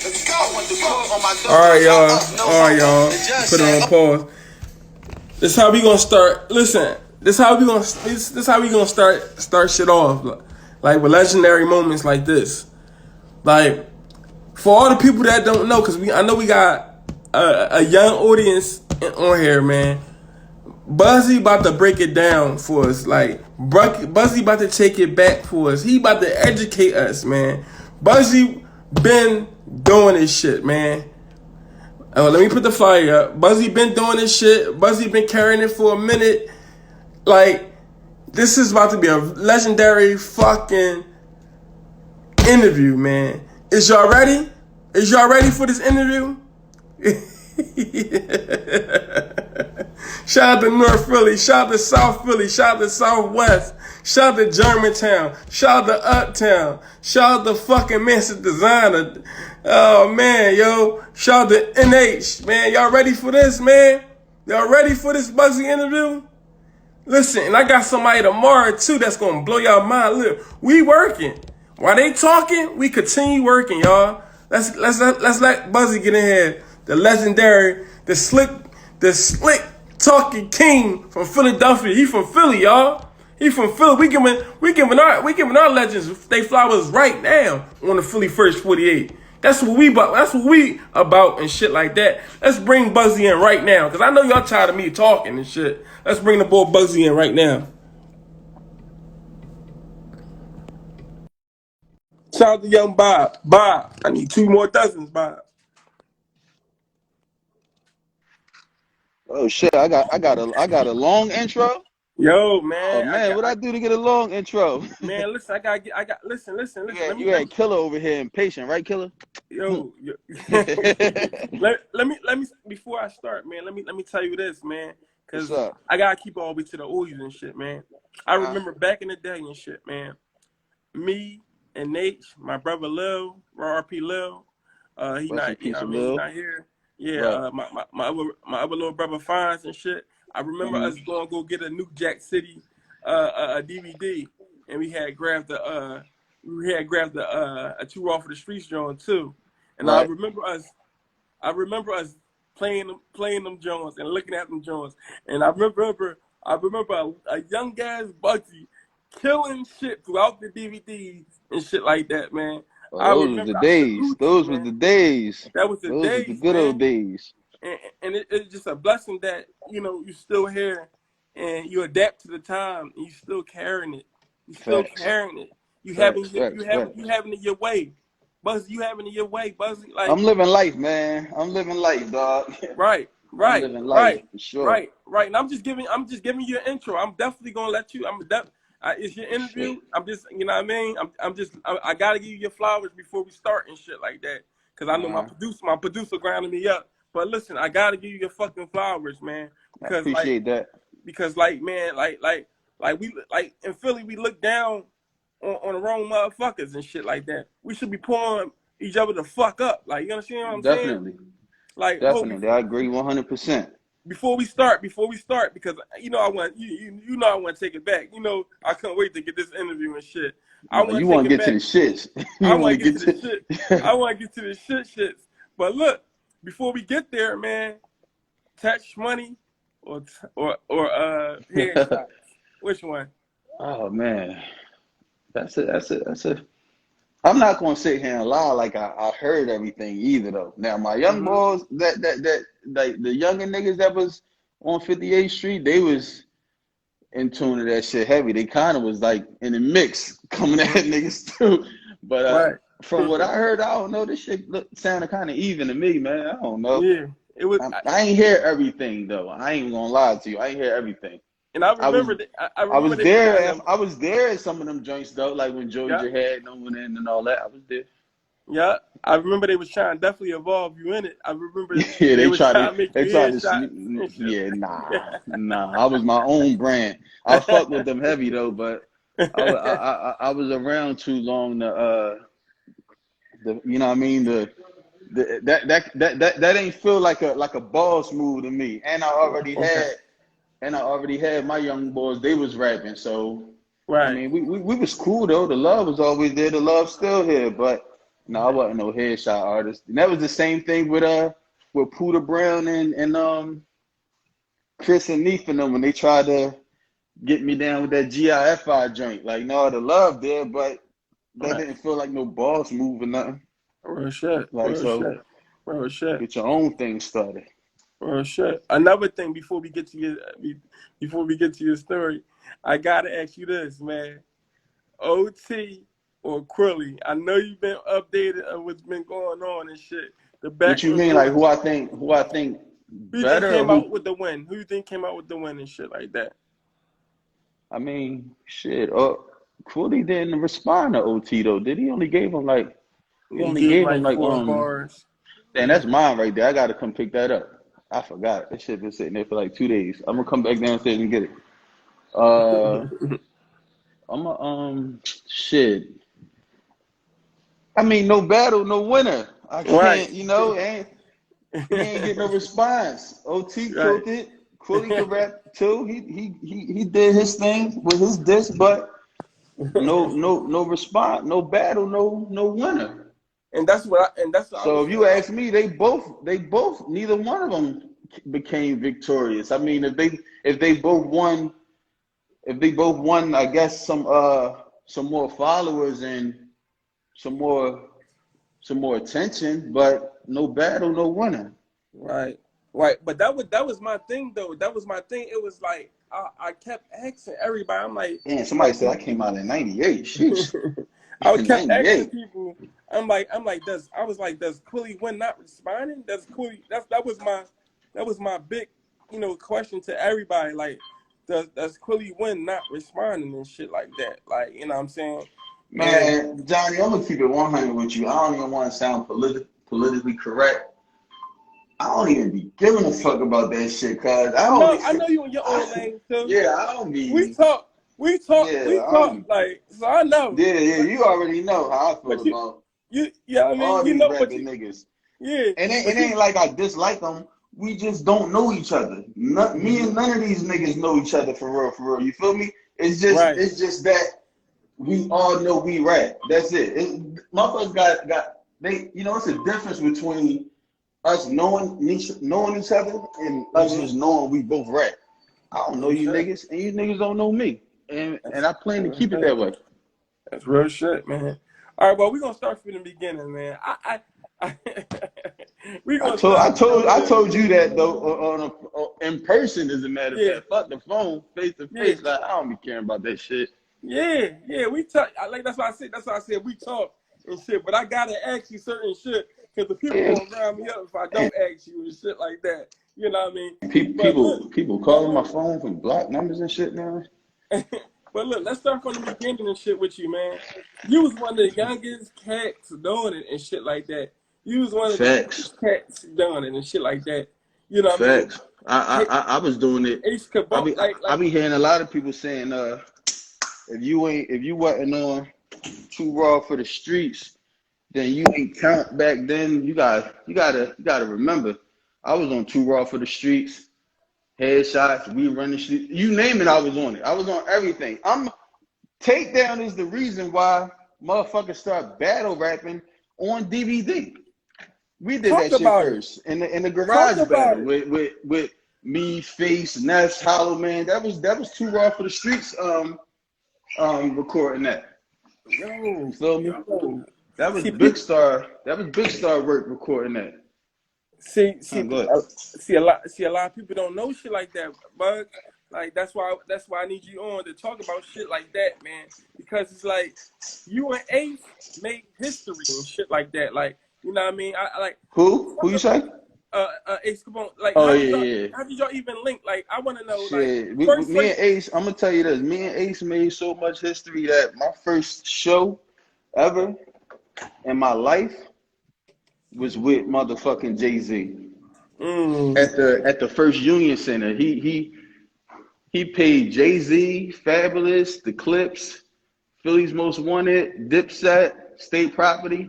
Alright, y'all. Alright, y'all. Put it on pause. This how we gonna start. Listen, this how we gonna start shit off. Like with legendary moments like this. Like for all the people that don't know, because I know we got a young audience on here, man. Bugsy about to break it down for us. Like Bugsy about to take it back for us. He about to educate us, man. Bugsy been doing this shit, man. Let me put the fire up. Bugsy been doing this shit. Bugsy been carrying it for a minute. Like, this is about to be a legendary fucking interview, man. Is y'all ready? Is y'all ready for this interview? Shout out to North Philly. Shout out to South Philly. Shout out to Southwest. Shout out to Germantown. Shout out to Uptown. Shout out to fucking Manson Designer. Oh, man, yo. Shout out to NH. Man, y'all ready for this, man? Y'all ready for this Bugsy interview? Listen, and I got somebody tomorrow, too, that's going to blow y'all mind. Look, we working. While they talking, we continue working, y'all. Let's let Bugsy get in here. The legendary, the slick talking king from Philadelphia. He from Philly, y'all. He from Philly. We giving our legends they flowers right now on the Philly First 48. That's what we about and shit like that. Let's bring Bugsy in right now, cause I know y'all tired of me talking and shit. Let's bring the boy Bugsy in right now. Shout out to young Bob. Bob, I need 2 more dozens, Bob. Oh shit! I got a long intro. Yo, Oh man, man, what I do to get a long intro? Man, listen, listen. You had Killer over here impatient, right, Killer? Yo. let me before I start, man. Let me tell you this, man, because I gotta keep all the way to the oldies and shit, man. I remember back in the day and shit, man. Me and Nate, my brother Lil, RP Lil, he's not here. Yeah, right. My other little brother Fonz and shit. I remember us going to go get a New Jack City a DVD, and we had grabbed a 2 off of the streets joint too. And right. I remember us playing them joints and looking at them joints. And I remember a young guy's Bugsy killing shit throughout the DVDs and shit like that, man. Those were the days. Those were the days. That was the days. Those were the good old days. And it's just a blessing that, you know, you're still here and you adapt to the time and you still carrying it. You still carrying it. You having it your way. Bugsy, you having it your way, Bugsy. Like, I'm living life, man. I'm living life, dog. Right. I'm living life, for sure. Right. And I'm just giving you an intro. I'm definitely gonna let you. It's your interview. I'm just, you know what I mean. I gotta give you your flowers before we start and shit like that. Cause I know my producer grinding me up. But listen, I gotta give you your fucking flowers, man. Because I appreciate that. Because like we in Philly, we look down on the wrong motherfuckers and shit like that. We should be pulling each other the fuck up. Like, you understand what I'm saying? Definitely. Like, definitely, I agree 100%. Before we start, because you know I want to take it back. You know, I can't wait to get this interview and shit. You want to get to the shits. I want to get to the shit. I want to get to the shits. But look, before we get there, man, touch money or headshots. Which one? Oh man, that's a. I'm not gonna sit here and lie like I heard everything either though. Now my young boys, that like the younger niggas that was on 58th Street, they was in tune to that shit heavy. They kind of was like in the mix coming at niggas too. But from what I heard, I don't know. This shit sounded kind of even to me, man. I don't know. Yeah, it was. I ain't hear everything though. I ain't gonna lie to you. I ain't hear everything. And I remember I was there. I was there at some of them joints though, like when Joey had no one in and all that. I was there. Yeah, I remember they was trying to definitely involve you in it. I remember. Yeah, they tried to make you nah. I was my own brand. I fuck with them heavy though, but I was around too long to you know what I mean, that ain't feel like a boss move to me. And I already had my young boys, they was rapping, so I mean we was cool though. The love was always there, the love's still here, but No, I wasn't no headshot artist. And that was the same thing with Pooter Brown and Chris and Neef and them when they tried to get me down with that GIFI joint. Like, no, the love there, but that didn't feel like no boss move or nothing. Real shit. Like, Real shit. Get your own thing started. Real shit. Another thing before we get to your story, I gotta ask you this, man. OT or Quilly? I know you've been updated on what's been going on and shit. What you mean, like who I think who you better? Think came out with the win? Who you think came out with the win and shit like that? I mean, shit. Quilly didn't respond to OT though, did he? Only gave him like like 4 bars. And that's mine right there. I gotta come pick that up. I forgot. That shit been sitting there for like 2 days. I'm gonna come back downstairs and get it. I'm a shit. I mean, no battle, no winner. I can't, he ain't get no response. OT killed it. Quilly could rap too. He did his thing with his disc, but no response, no battle, no winner. And that's what. So if you ask me, they both, neither one of them became victorious. I mean, if they both won, I guess some more followers and some more attention, but no battle, no winner. Right. But that was my thing though. That was my thing. It was like I kept asking everybody. I'm like, damn, somebody said I came out in '98. Sheesh. I kept asking people. I'm like, does Quilly win not responding? That was my big, question to everybody. Like, does Quilly win not responding and shit like that? Like, you know what I'm saying? Man, Johnny, I'm gonna keep it 100 with you. I don't even want to sound politically correct. I don't even be giving a fuck about that shit, cause I know you in your own lane too. Yeah, I don't be. We talk. Like, so I know. Yeah, you already know how I feel about. All these rapping niggas. Yeah. And it ain't like I dislike them. We just don't know each other. Me and none of these niggas know each other for real. You feel me? It's just that we all know we rap. That's it. Motherfuckers got they. It's a difference between us knowing each other and us just knowing we both rap. I don't know you niggas, and you niggas don't know me. And I plan to keep it that way. That's real shit, man. All right, well, we're gonna start from the beginning, man. I told you that though in person, as a matter of fact. Fuck the phone, face to face. Like, I don't be caring about that shit. Yeah, we talk. That's why I said we talk and shit. But I gotta ask you certain shit because the people gonna round me up if I don't ask you and shit like that. You know what I mean? People calling my phone from block numbers and shit now. But look, let's start from the beginning and shit with you, man. You was one of the youngest cats doing it and shit like that. You was one of the youngest cats doing it and shit like that. You know what I mean? I was doing it. I be hearing a lot of people saying, if you wasn't on Too Raw for the streets, then you ain't count back then. You gotta remember, I was on Too Raw for the streets. Headshots, we run the street. You name it, I was on it. I was on everything. Takedown is the reason why motherfuckers start battle rapping on DVD. We did that shit first in the garage battle with me, Face, Ness, Hollow Man. That was Too Raw for the streets. Recording that. Yo, feel me? That was Big Star. That was Big Star work recording that. See, a lot of people don't know shit like that, but like that's why I need you on to talk about shit like that, man. Because it's like you and Ace made history and shit like that. Like, you know what I mean? I like who you say? Ace CAPONE. Like, how did y'all even link? Like, I want to know. Shit. Like, me and Ace. I'm gonna tell you this. Me and Ace made so much history that my first show ever in my life was with motherfucking Jay-Z at the First Union Center. He paid Jay-Z, Fabulous, The Clips, Philly's Most Wanted, Dipset, State Property,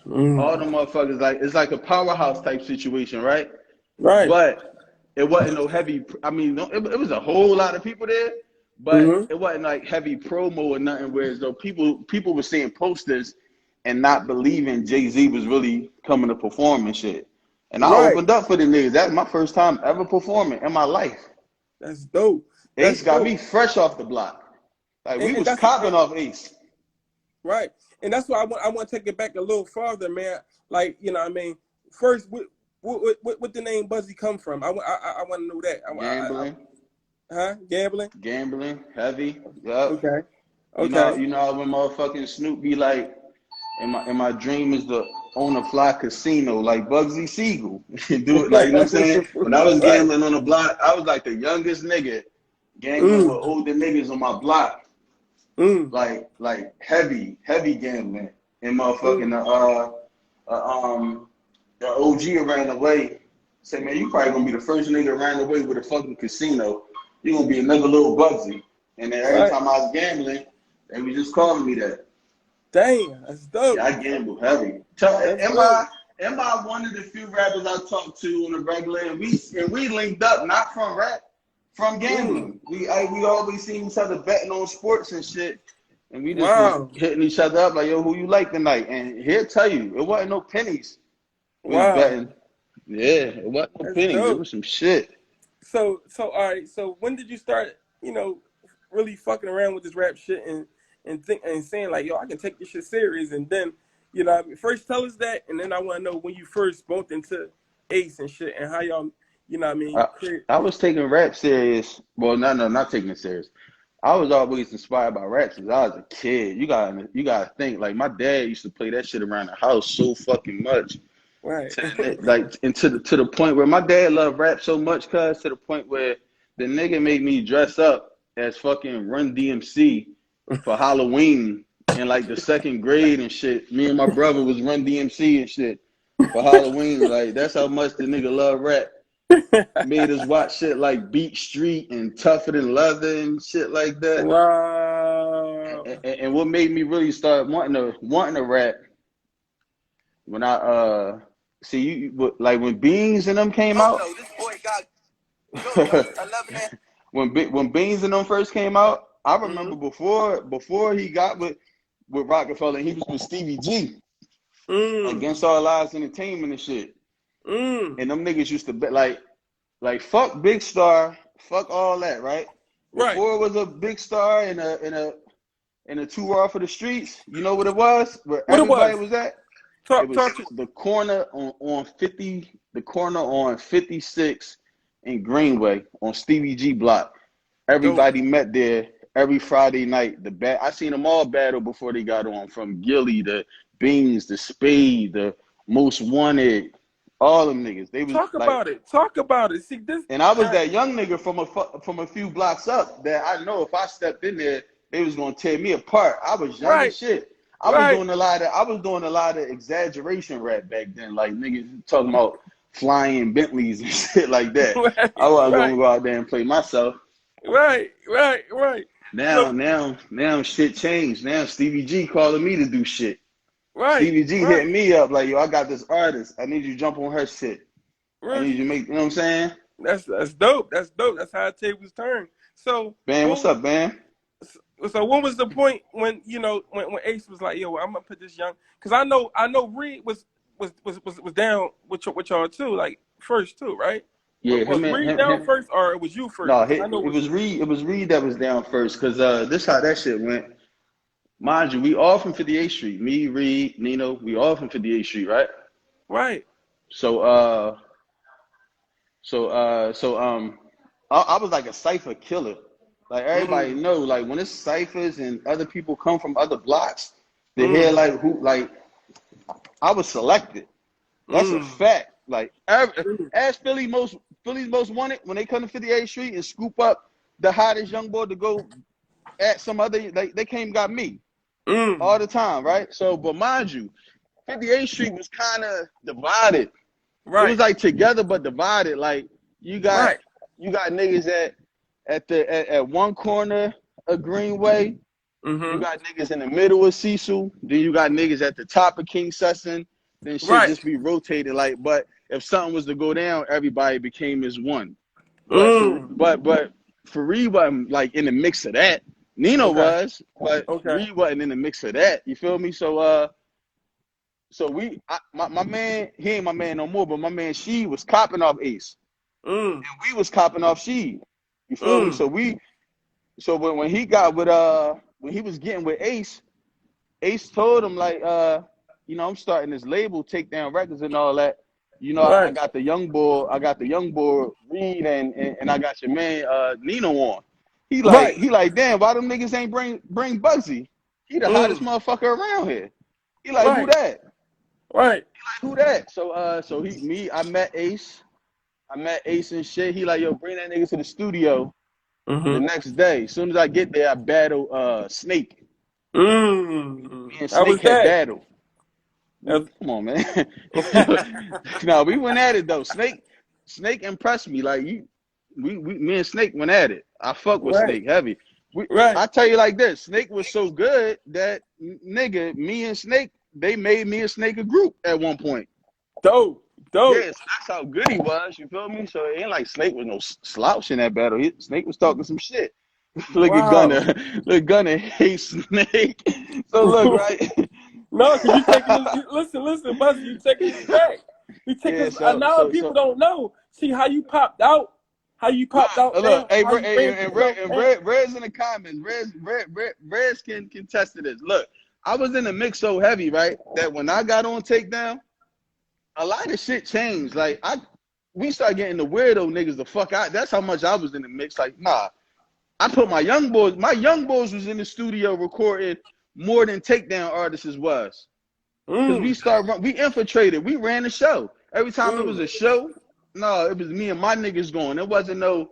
all the motherfuckers. Like, it's like a powerhouse type situation, right? Right. But it wasn't no heavy. I mean, it was a whole lot of people there, but it wasn't like heavy promo or nothing. Whereas though people were seeing posters and not believing Jay-Z was really coming to perform and shit. And I Right. opened up for the niggas. That's my first time ever performing in my life. That's dope. That's Ace got dope. me fresh off the block. Like we And was that's copping off Ace. right. And that's why I want to take it back a little farther, man. Like, you know what I mean? First, what the name Bugsy come from? I want to know that. Gambling. Gambling? Gambling. Heavy. Yup. Okay. You Okay. know when motherfucking Snoop be like, in my dream is to own a fly casino like Bugsy Siegel. Do it like, you know what I'm saying? When I was Right. gambling on the block, I was like the youngest nigga gambling with older niggas on my block. Like heavy gambling. And motherfucking the OG ran away. Said, man, you probably gonna be the first nigga ran away with a fucking casino. You gonna be another little Bugsy. And then every time I was gambling, they was just calling me that. Damn, that's dope. Yeah, I gamble heavy. Am I one of the few rappers I talk to on a regular? And we linked up not from rap, from gambling. We always seen each other betting on sports and shit. And we just was hitting each other up like, yo, who you like tonight? And he'll tell you, it wasn't no pennies. We was betting. Yeah, it wasn't no pennies. Dope. It was some shit. So all right. So when did you start, really fucking around with this rap shit and saying like, yo, I can take this shit serious? And then, first tell us that, and then I want to know when you first bumped into Ace and shit, and how y'all, I was taking rap serious. Well, no, not taking it serious. I was always inspired by rap since I was a kid. You gotta think, like, my dad used to play that shit around the house so fucking much. Right. And to the point where my dad loved rap so much, to the point where the nigga made me dress up as fucking Run DMC for Halloween in like the second grade and shit. Me and my brother was Run DMC and shit for Halloween. Like, that's how much the nigga loved rap. Made us watch shit like Beat Street and Tougher Than Leather and shit like that. Wow. And what made me really start wanting to rap, when I like when Beans and them came out. No, this boy got when Beans and them first came out, I remember before he got with Rockefeller, he was with Stevie G Against All Odds Entertainment and shit. And them niggas used to bet like fuck Big Star, fuck all that, right? Before it was a Big Star and a 2 Raw for the streets, you know what it was? Where everybody was at? It was the corner on 50, the corner on 56 in Greenway on Stevie G block. Everybody met there every Friday night. I seen them all battle before they got on, from Gilly to Beans to Spade, the Most Wanted, all them niggas. They was Talk about it. See this. And I was that young nigga from a few blocks up that I know if I stepped in there, they was gonna tear me apart. I was young as shit. I was doing a lot of exaggeration rap back then, like niggas talking about flying Bentleys and shit like that. I wasn't gonna go out there and play myself. Right. Now shit changed. Now Stevie G calling me to do shit. Right. Stevie G hitting me up like, yo, I got this artist. I need you to jump on her shit. Right. I need you to make, you know what I'm saying? That's dope. That's how the tables turn. So, Bam, what's up, Bam? So what was the point when when Ace was like, yo, I'm gonna put this young, because I know Reed was down with y'all too, like first too, right? Yeah, was Reed down first, or it was you first? No, it was Reed. It was Reed that was down first, because this how that shit went. Mind you, we all from 58th Street. Me, Reed, Nino, we all from 58th Street, right? Right. So I was like a cipher killer. Like, everybody know, like, when it's ciphers and other people come from other blocks, they hear like who, like, I was selected. That's a fact. Like, ask Philly's most wanted when they come to 58th Street and scoop up the hottest young boy to go at some other, they came and got me all the time, right? So, but mind you, 58th Street was kind of divided. Right. It was like together but divided. Like, you got niggas at one corner of Greenway. You got niggas in the middle of Cecil. Then you got niggas at the top of King Sesson. Then shit just be rotated. Like, but if something was to go down, everybody became as one. But Fareed wasn't like in the mix of that. Nino was, but Fareed wasn't in the mix of that. You feel me? So my man, he ain't my man no more, but my man She was copping off Ace. Mm. And we was copping off She. You feel me? Mm. So when he got with when he was getting with Ace, Ace told him like you know, I'm starting this label, Takedown Records and all that. You know, I Right. got the young boy Reed and I got your man Nino on. Right. He like, damn, why them niggas ain't bring Bugsy? He the hottest Mm. motherfucker around here. He like, who Right. that? Right. Who that? So I met Ace. I met Ace and shit. He like, yo, bring that nigga to the studio the Mm-hmm. next day. As soon as I get there, I battle Snake. Me Mm. and How Snake was had that? battle. Come on, man. Uh, No, we went at it though. Snake impressed me. Like me and Snake went at it. I fuck with right. Snake heavy. Right. I tell you like this, Snake was so good that nigga, me and Snake, they made me and Snake a group at one point. Dope. Yeah, Dope. so that's how good he was. You feel me? So it ain't like Snake was no slouch in that battle. Snake was talking some shit. Look at Wow. Gunner. Look, Gunner hates Snake. So look, right? No, because you taking this. Listen, Bugsy, you taking this back. You take Yeah. this. Now people don't know. See how you popped out. How you popped out Look. there. Hey, How you raised yourself there. Red's in the comments. Red's can contest to this. Look, I was in the mix so heavy, right, that when I got on Takedown, a lot of shit changed. Like we started getting the weirdo niggas the fuck out. That's how much I was in the mix. Like, nah. I put my young boys. My young boys was in the studio recording more than Takedown artists was. Cause Mm. we infiltrated. We ran the show. Every time it was Mm. a show, no, it was me and my niggas going. There wasn't no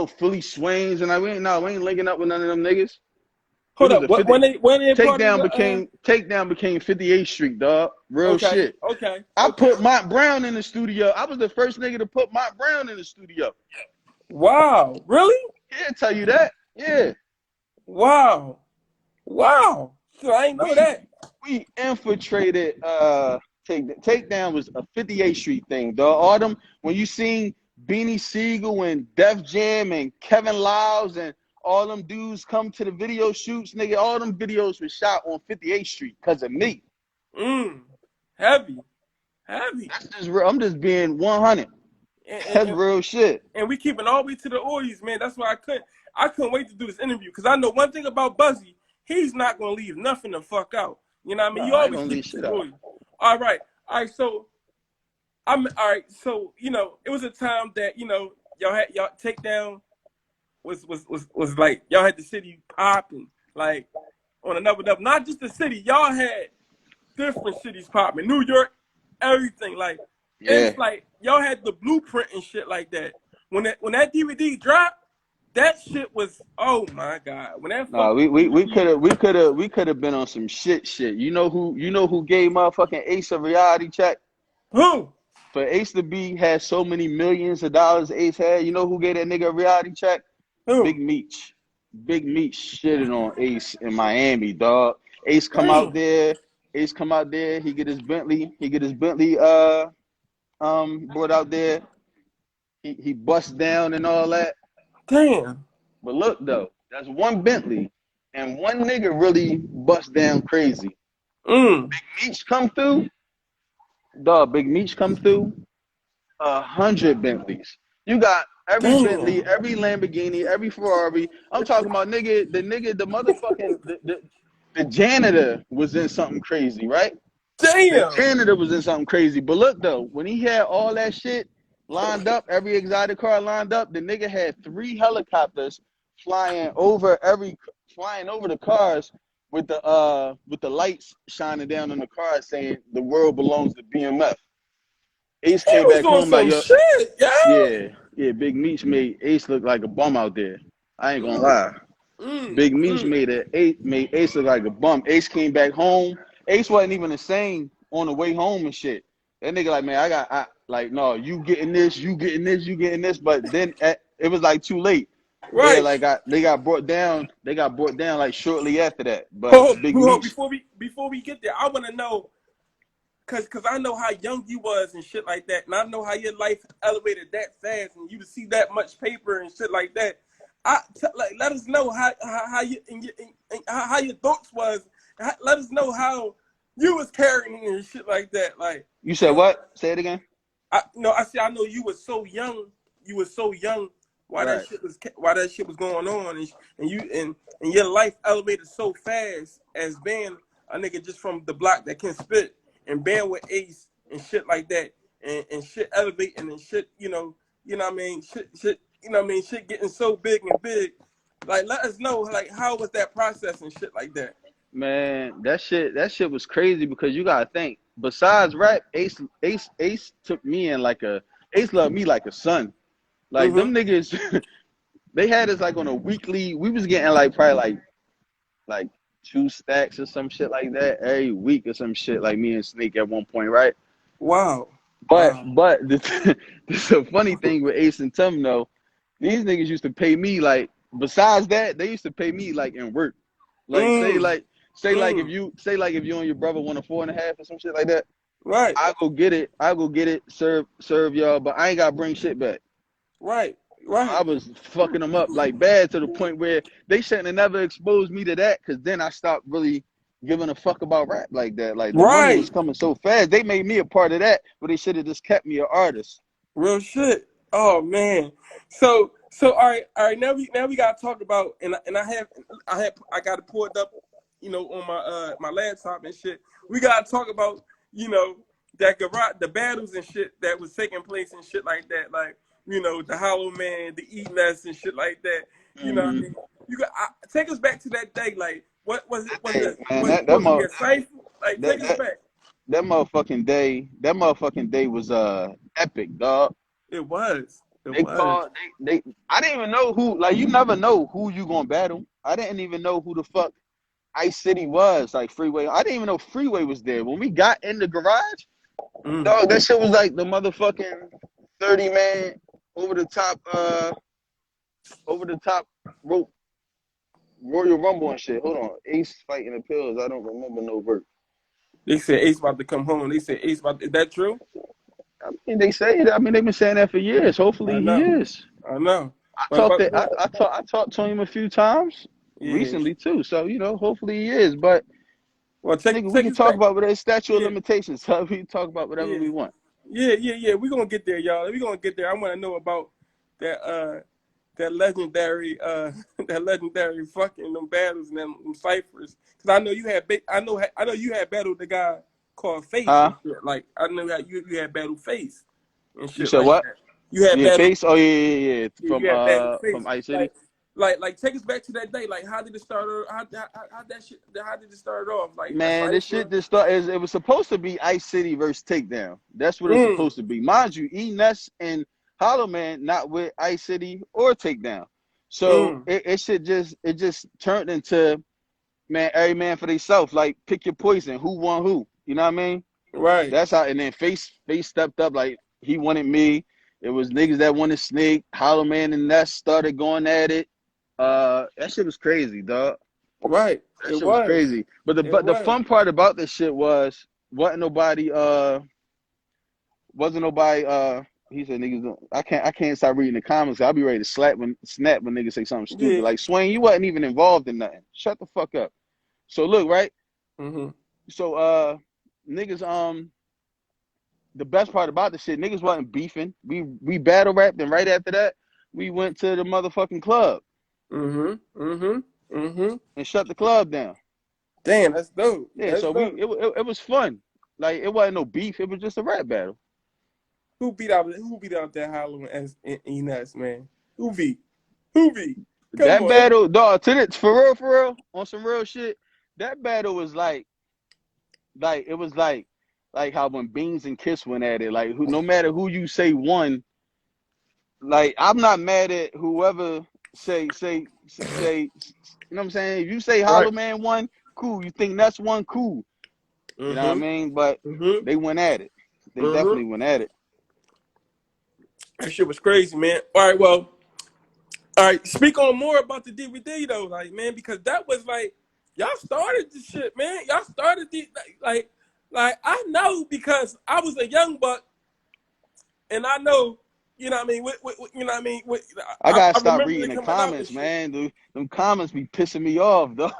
Philly Swains, and we ain't linking up with none of them niggas. It Hold was up. a 50. When they brought in Takedown became 58th Street, dog. Real Okay. shit. Okay. I Okay. put Mont Brown in the studio. I was the first nigga to put Mont Brown in the studio. Wow. Really? Yeah, tell you that. Yeah. Wow. Wow. So I ain't know that. We infiltrated Takedown was a 58th Street thing, dog. All them when you seen Beanie Siegel and Def Jam and Kevin Lyles and all them dudes come to the video shoots, nigga, all them videos were shot on 58th Street because of me. Heavy. Heavy. That's just real. I'm just being 100. And, That's and, real shit. and we keeping all the way to the oldies, man. That's why I couldn't wait to do this interview because I know one thing about Bugsy. He's not gonna leave nothing the fuck out. You know what I mean? Nah, You I ain't always gonna keep leave it to shit the out. oldies. All right. So all right. So it was a time that y'all Takedown was like y'all had the city popping like on another level. Not just the city, y'all had different cities popping. New York, everything like. Yeah. It's like y'all had the blueprint and shit like that. When that DVD dropped, that shit was oh my god. When that Nah, fucking DVD, we could have been on some shit. You know who gave motherfucking Ace a reality check? who? For Ace to be had so many millions of dollars Ace had, you know who gave that nigga a reality check? Who? Big Meech. Big Meech shitted on Ace in Miami, dog. Ace come out Damn. there. He get his Bentley. Brought out there. He busts down and all that. Damn. But look though, that's one Bentley, and one nigga really bust down crazy. Mm. Meech come through, dog. Big Meech come through. 100 Bentleys. You got every Bentley, Damn. every Lamborghini, every Ferrari. I'm talking about the motherfucking the janitor was in something crazy, right? The Damn. janitor was in something crazy. But look though, when he had all that shit lined up, every exotic car lined up, the nigga had 3 helicopters flying over the cars with the lights shining down on the cars saying the world belongs to BMF. Ace He came was back on home like, some yo, shit, yeah. yeah, Big Meech made Ace look like a bum out there. I ain't gonna lie. Big Meech made Ace look like a bum. Ace came back home. Ace wasn't even the same on the way home and shit. That nigga like, man, no, you getting this, you getting this, you getting this. But then it was like too late. Right. They got brought down. They got brought down like shortly after that. But Big Hold, Meech, before we get there, I want to know cause I know how young you was and shit like that, and I know how your life elevated that fast, and you to see that much paper and shit like that. Let us know how you how your thoughts was. Let us know how You was carrying and shit like that. Like, You said what? Say it again. I know you was so young. You was so young while Right. that shit was going on, and your life elevated so fast as being a nigga just from the block that can spit and being with Ace and shit like that, and shit elevating and shit. You know what I mean. Shit. You know what I mean. Shit getting so big and big. Like, let us know, like, how was that process and shit like that? Man, that shit was crazy because you gotta think. Besides rap, Ace took me in like a Ace loved me like a son. Like Mm-hmm. them niggas, they had us like on a weekly. We was getting like probably like 2 stacks or some shit like that every week or some shit. Like me and Sneak at one point, right? Wow. But Wow. but this a funny thing with Ace and Tum though. These niggas used to pay me like. Besides that, they used to pay me like in work. Like Mm. say like if Mm. you and your brother want a 4.5 or some shit like that, Right. I go get it. Serve y'all, but I ain't gotta bring shit back. Right. I Right. was fucking them up like bad to the point where they shouldn't have never exposed me to that, because then I stopped really giving a fuck about rap like that. Like the money Right. was coming so fast, they made me a part of that, but they should have just kept me an artist. Real shit. Oh man. All right. Now we gotta talk about, and I got it pulled up, on my laptop and shit. We gotta talk about, that garage, the battles and shit that was taking place and shit like that. Like, the Hollow Man, the Eat Nest and shit like that. You know what I Mm-hmm. mean? Take us back to that day. Like, what was it? Was Hey, it man, was it that that supposed to be mo- a cipher? Like, that take us that back. that motherfucking day was epic, dog. It was. It They was. called they I didn't even know who, like, you never know who you gonna battle. I didn't even know who the fuck Ice City was, like Freeway. I didn't even know Freeway was there. When we got in the garage, Mm. dog, that shit was like the motherfucking 30 man over the top over the top rope Royal Rumble and shit. Hold on. Ace fighting the pills. I don't remember no verse. They said Ace about to come home. They said Ace about to, is that true? I mean, they say it. I mean, they've been saying that for years. I Hopefully he know. is. I know. I But talked but to I talked to him a few times yeah. recently too. So, hopefully he is. But Well, nigga, we take can us talk back. about whatever statute of Yeah. limitations. So we can talk about whatever Yeah. we want. Yeah. We're gonna get there, y'all. We're gonna get there. I wanna know about that legendary that legendary fucking them battles and them ciphers. Cause I know you had I know you had battled the guy called Face Huh? and shit. Like, I know that you had battled Face and You shit said like what? that. You had Yeah, battled face. Oh yeah. Yeah, you had battle face. From Ice City. Like, take us back to that day. Like, how did it start? How that shit? How did it start off? Like a Man, this shit cipher. just start is it was supposed to be Ice City versus Takedown. That's what it was Mm, supposed to be. Mind you, E Ness and Hollow Man not with Ice City or Takedown. So mm. it just turned into, man, every man for themselves. Like, pick your poison. Who won who? You know what I mean? Right, That's how. And then Face stepped up. Like, he wanted me. It was niggas that wanted Snake. Hollow Man and Ness started going at it. That shit was crazy, dog. right. That It shit was was. crazy. But It the was. fun part about this shit wasn't nobody wasn't nobody he said niggas I can't stop reading the comments. I'll be ready to snap when niggas say something Yeah. stupid. Like, Swain, you wasn't even involved in nothing. Shut the fuck up. So look, right? Mhm. So niggas the best part about the shit, niggas wasn't beefing. We battle rapped, and right after that, we went to the motherfucking club Mhm. Mhm. Mhm. and shut the club down. Damn, that's dope. Yeah, That's so dope. it was fun. Like, it wasn't no beef. It was just a rap battle. Who beat out that Halloween as Enos, man? Who beat? Who beat? Come That on. battle, dog, for real, on some real shit. That battle was like it was like how when Beans and Kiss went at it. Like, no matter who you say won, like, I'm not mad at whoever say. You know what I'm saying? If you say Hollow Right. Man won, cool. You think that's one, cool. You know what I Mhm. mean? But Mhm. they went at it. They Mhm. definitely went at it. That shit was crazy, man. All right, well, all right. Speak on more about the DVD though, like, man, because that was like y'all started this shit, man. Y'all started the like I know because I was a young buck, and I know, you know what I mean? You know what I mean? I gotta I stop remember reading it the coming out and comments, shit. man. Dude, them comments be pissing me off, dog.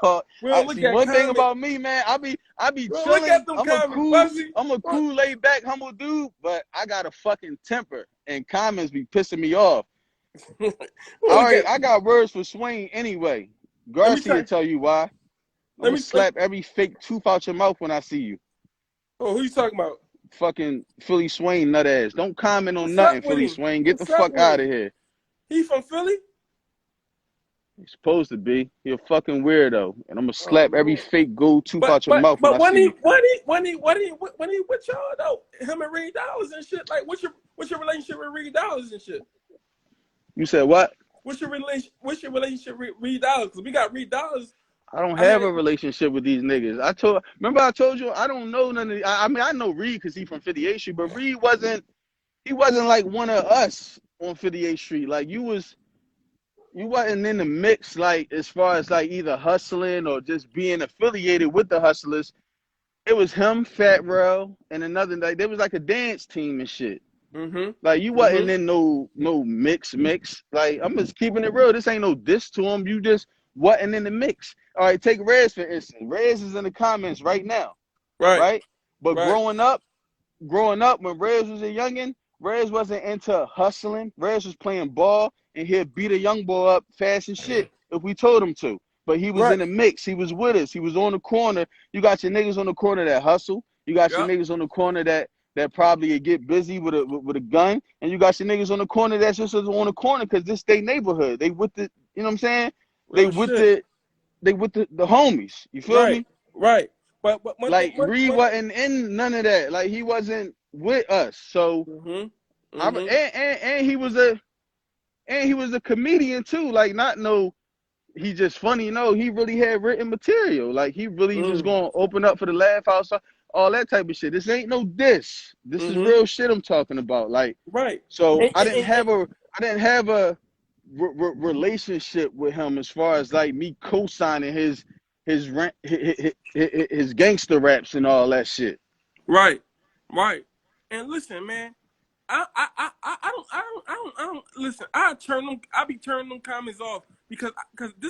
We I don't look see at one thing comments. about me, man. I be We don't look at chilling. them comments, Bugsy. I'm a What? cool, laid back, humble dude, but I got a fucking temper, and comments be pissing me off. We don't look at. I got words for Swain anyway. Let me Garcia tell. tell you why. I'm Let gonna me. Let, slap every fake tooth out your mouth when I see you. oh, who you talking about? Fucking Philly Swain nut ass. Don't comment on What's up nothing, with Philly him? Swain. Get the What's up fuck with out him? of here. He from Philly? He's supposed to be. You're a fucking weirdo. And I'm gonna Oh slap every man. fake gold tooth But out your but mouth when but I see you. when he with y'all though, him and Reed Dollars and shit. Like, what's your relationship with Reed Dollars and shit? You said what? What's your relationship with Reed Dollars? Because we got Reed Dollars. I don't I had have it. a relationship with these niggas. Remember I told you I don't know none of the, I mean I know Reed because he from 58th Street, but Reed wasn't like one of us on 58th Street. Like you wasn't in the mix like as far as like either hustling or just being affiliated with the hustlers. It was him, Fat Rail, and another like there was like a dance team and shit. Like you wasn't in no mix. Like I'm just keeping it real. This ain't no diss to him. You just wasn't in the mix. All right, take Rez for instance. Rez is in the comments right now, Right. right? But Right. growing up when Rez was a youngin, Rez wasn't into hustling. Rez was playing ball and he'd beat a young boy up fast as shit if we told him to. But he was Right. in the mix. He was with us. He was on the corner. You got your niggas on the corner that hustle. You got your Yep. niggas on the corner that probably get busy with a gun, and you got your niggas on the corner that's just on the corner because this they neighborhood. They with the, you know what I'm saying? They Real with shit. the homies. You feel Right. me? Right. But one thing. Like Reed wasn't in none of that. Like he wasn't with us. So and he was a comedian too. Like not no. He just funny, no. He really had written material. Like he really was gonna open up for the laugh house, all that type of shit. This ain't no diss. This is real shit I'm talking about. Like, Right. so And, I and, didn't and, have a relationship with him as far as like me co-signing his gangster raps and all that shit. right. Right. And listen, man. I don't listen. I be turning them comments off because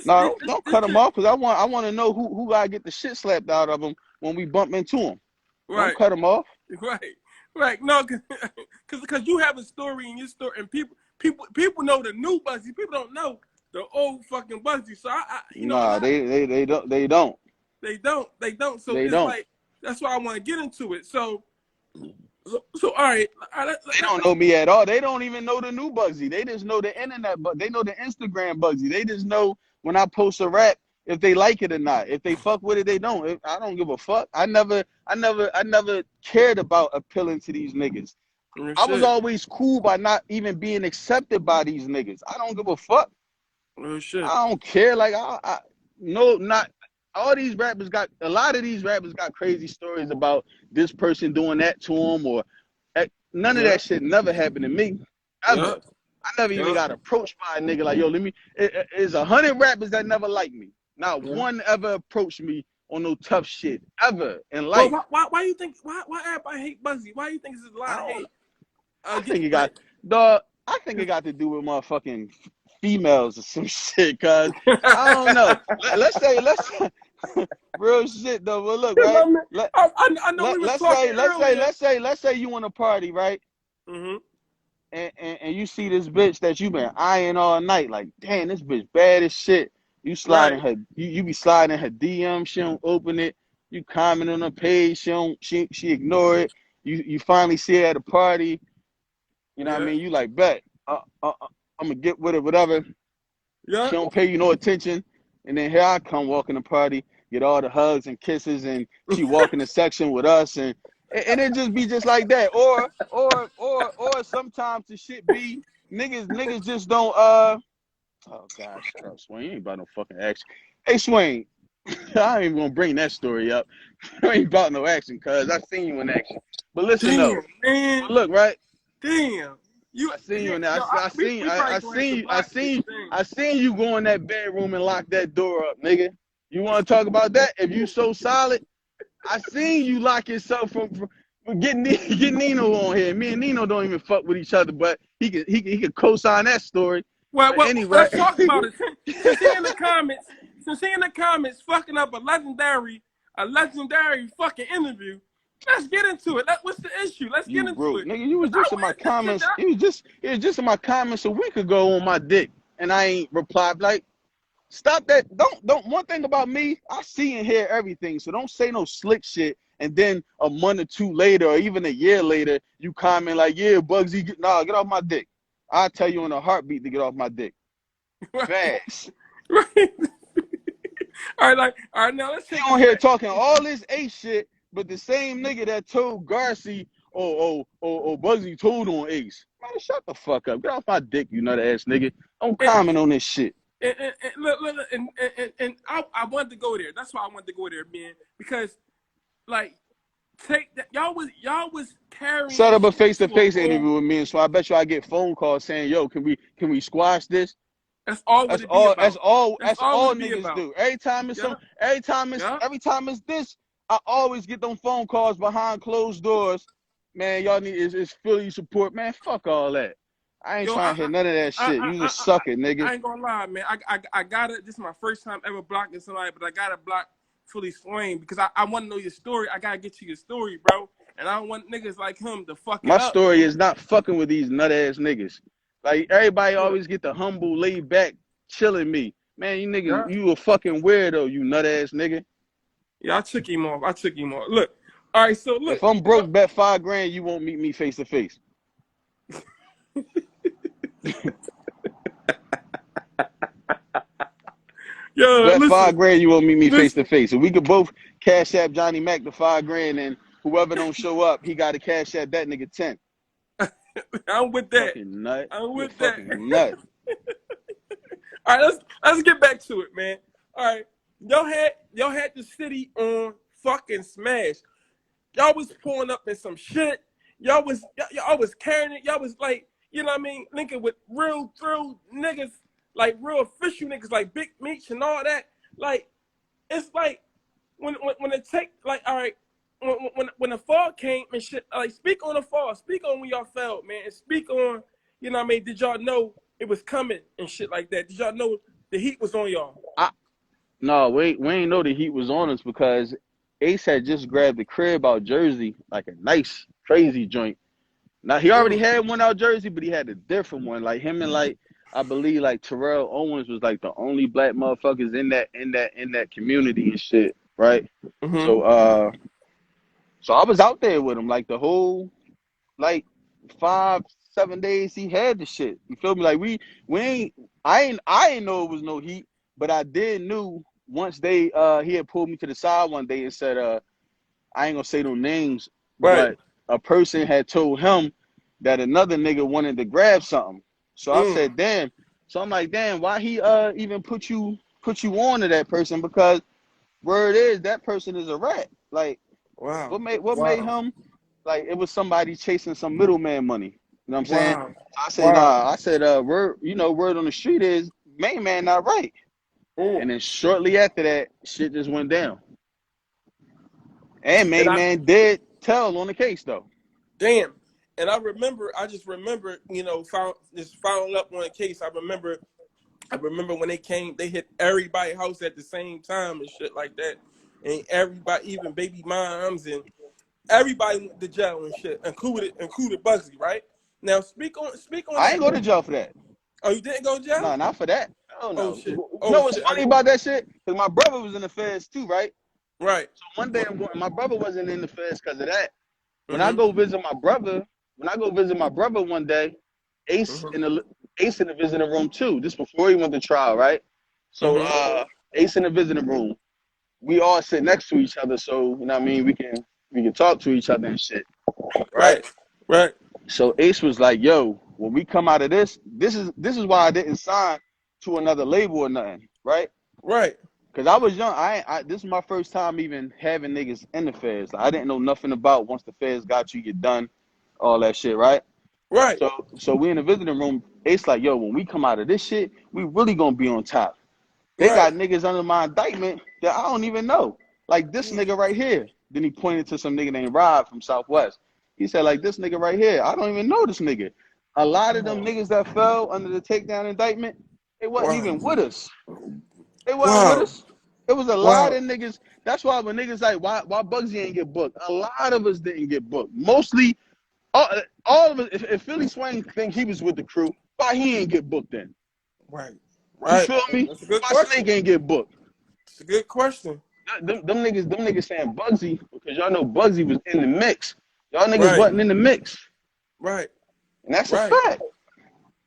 No, don't this cut him shit. off because I want to know who I get the shit slapped out of him when we bump into him. Don't Right. cut him off. Right. Right. No, because you have a story in your story, and people know the new Bugsy. People don't know the old fucking Bugsy. So Nah, they don't. they don't. So They it's don't. like that's why I want to get into it. So all right. They don't know me at all. They don't even know the new Bugsy. They just know the internet, but they know the Instagram Bugsy. They just know when I post a rap if they like it or not. If they fuck with it, they don't. I don't give a fuck. I never cared about appealing to these niggas. I was always cool by not even being accepted by these niggas. I don't give a fuck. Oh shit. I don't care. Like not all these rappers got a lot of these rappers got crazy stories about this person doing that to them or none of that shit never happened to me ever. I never even got approached by a nigga like, yo, it's 100 rappers that never liked me. Not one ever approached me on no tough shit ever in life. Well, why you think why everybody hate Bugsy? Why you think there's a lot of hate? I think it got to do with motherfucking females or some shit, cause I don't know. Let's say real shit though. But look, right? I know we was talking earlier. Let's say you want a party, right? And you see this bitch that you been eyeing all night, like, damn, this bitch bad as shit. You sliding her, you be sliding her DM, she don't open it. You comment on her page, she ignore it. You finally see her at a party. You know what I mean? You like, bet, I'm gonna get with it, whatever. Yeah. She don't pay you no attention. And then here I come walking the party, get all the hugs and kisses, and she walk in the section with us, and it just be just like that. Or sometimes the shit be niggas just don't oh gosh, Swain, you ain't about no fucking action. Hey Swain, I ain't even gonna bring that story up. I ain't about no action, cuz I seen you in action. But listen though. Man. Look, right? Damn. I seen you in there. I seen you go in that bedroom and lock that door up, nigga. You want to talk about that? If you so solid, I seen you lock yourself from Get Nino on here. Me and Nino don't even fuck with each other, but he could co-sign that story. Well, But well, anyway, let's talk about it. Since he in the comments, fucking up a legendary fucking interview. Let's get into it. What's the issue? Let's you get into broke, it. nigga. You was 'Cause I just in my witnessed this shit, comments. It was just in my comments a week ago on my dick, and I ain't replied. Like, stop that. Don't. One thing about me, I see and hear everything. So don't say no slick shit. And then a month or two later, or even a year later, you comment like, "Yeah, Bugsy, get off my dick." I'll tell you in a heartbeat to get off my dick. Right. Fast. Right. All right, now let's He take on it here back. talking all this A shit, but the same nigga that told Garcia, Bugsy told on Ace. Man, shut the fuck up. Get off my dick, you nut ass nigga. Don't And, comment on this shit. and look, and I wanted to go there. That's why I wanted to go there, man, because like take that y'all was carrying Set up a face-to-face to a interview with me, and so I bet you I get phone calls saying, "Yo, can we squash this?" That's all what That's it be all. about. That's All what all it be niggas about. do. Every time Yeah, it's this, I always get them phone calls behind closed doors. Man, y'all need is Philly support. Man, fuck all that. I ain't Yo, trying to hear none of that shit. You's a sucker, nigga. I ain't gonna lie, man. I got it. This is my first time ever blocking somebody, but I gotta block Fully Swain because I want to know your story. I gotta get you your story, bro. And I don't want niggas like him to fuck it My up, story man. is not fucking with these nut ass niggas. Like everybody Look, always get the humble, laid back, chilling me. Man, you niggas, yeah, you a fucking weirdo, you nut ass nigga. yeah. I took him off. Look, all right. So look, If I'm broke, bet $5,000 you won't meet me face to face. yo, Bet listen, $5,000 you won't meet me face to listen. face. So we could both cash app Johnny Mac the $5,000, and whoever don't show up, he got to cash app that nigga 10. I'm with that. Fucking nut. I'm You're with that. fucking nut. All right, let's get back to it, man. All right, y'all had the city on fucking smash. Y'all was pulling up in some shit. Y'all was carrying it. Y'all was like, you know what I mean, linking with real niggas, like real official niggas like Big Meech and all that. Like, it's like when it take like, all right, when the fall came and shit, like speak on the fall, speak on when y'all felt, man, and speak on, you know what I mean, did y'all know it was coming and shit like that? Did y'all know the heat was on y'all? No, we ain't know the heat was on us because Ace had just grabbed the crib out Jersey, like a nice, crazy joint. Now he already had one out Jersey, but he had a different one. Like him and like I believe like Terrell Owens was like the only black motherfuckers in that community and shit, right? Mm-hmm. So I was out there with him like the whole like 5-7 days he had the shit. You feel me? Like we ain't I ain't know it was no heat, but I did knew once he had pulled me to the side one day and said I ain't gonna say no names, Right. but a person had told him that another nigga wanted to grab something. So I said, damn. So I'm like, damn, why he even put you on to that person? Because word is that person is a rat. Like, Wow. what made him like it was somebody chasing some middleman money. You know what I'm saying? Wow. I said, nah, I said, word on the street is main man not right. And then shortly after that, shit just went down. And main man did tell on the case though. Damn. And I just remember, you know, following up on a case. I remember when they came, they hit everybody's house at the same time and shit like that. And everybody, even baby moms and everybody went to jail and shit, included Bugsy, right? Now speak on I that, ain't go bro. to jail for that. Oh, you didn't go to jail? No, not for that. Oh Oh no. shit. You Oh know what's shit. funny about that shit? Because my brother was in the feds too, right? Right. So one day my brother wasn't in the feds because of that. When I Mm-hmm. go visit my brother one day, Ace in the visiting room too. This before he went to trial, right? So Ace in the visiting room. We all sit next to each other, so you know what I mean, we can talk to each other and shit. Right? Right. So Ace was like, yo, when we come out of this is why I didn't sign to another label or nothing, right? Right. Cause I was young. This is my first time even having niggas in the feds. I didn't know nothing about once the feds got you, you're done, all that shit, right? Right. So we in the visiting room. It's like, yo, when we come out of this shit, we really gonna be on top. They Right. got niggas under my indictment that I don't even know. Like this nigga right here. Then he pointed to some nigga named Rob from Southwest. He said, like, this nigga right here, I don't even know this nigga. A lot of them niggas that fell under the takedown indictment, they wasn't Wow. even with us. They wasn't with Wow. us. It was a lot Wow. of niggas. That's why when niggas like, why Bugsy ain't get booked? A lot of us didn't get booked. Mostly, all of us, if Philly Swain think he was with the crew, why he ain't get booked then? Right. You Right. feel me? That's a good Why Snake question. ain't get booked? It's a good question. Them niggas saying Bugsy, because y'all know Bugsy was in the mix. Y'all niggas Right. wasn't in the mix. Right. And that's a Right. fact.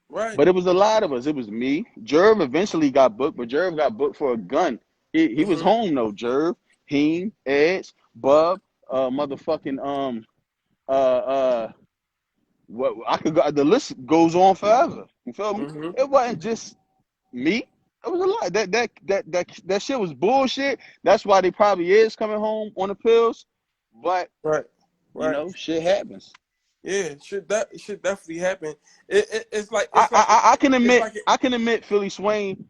Right. But it was a lot of us. It was me. Jerv eventually got booked, but Jerv got booked for a gun. He was home though. Jerv, Heem, Eds, Bub, motherfucking what I could go. The list goes on forever. You feel me? It wasn't just me. It was a lot. That shit was bullshit. That's why they probably is coming home on the pills. But Right. you Right. know, shit happens. Yeah, it should definitely happen. It's like it's like I can admit Philly Swain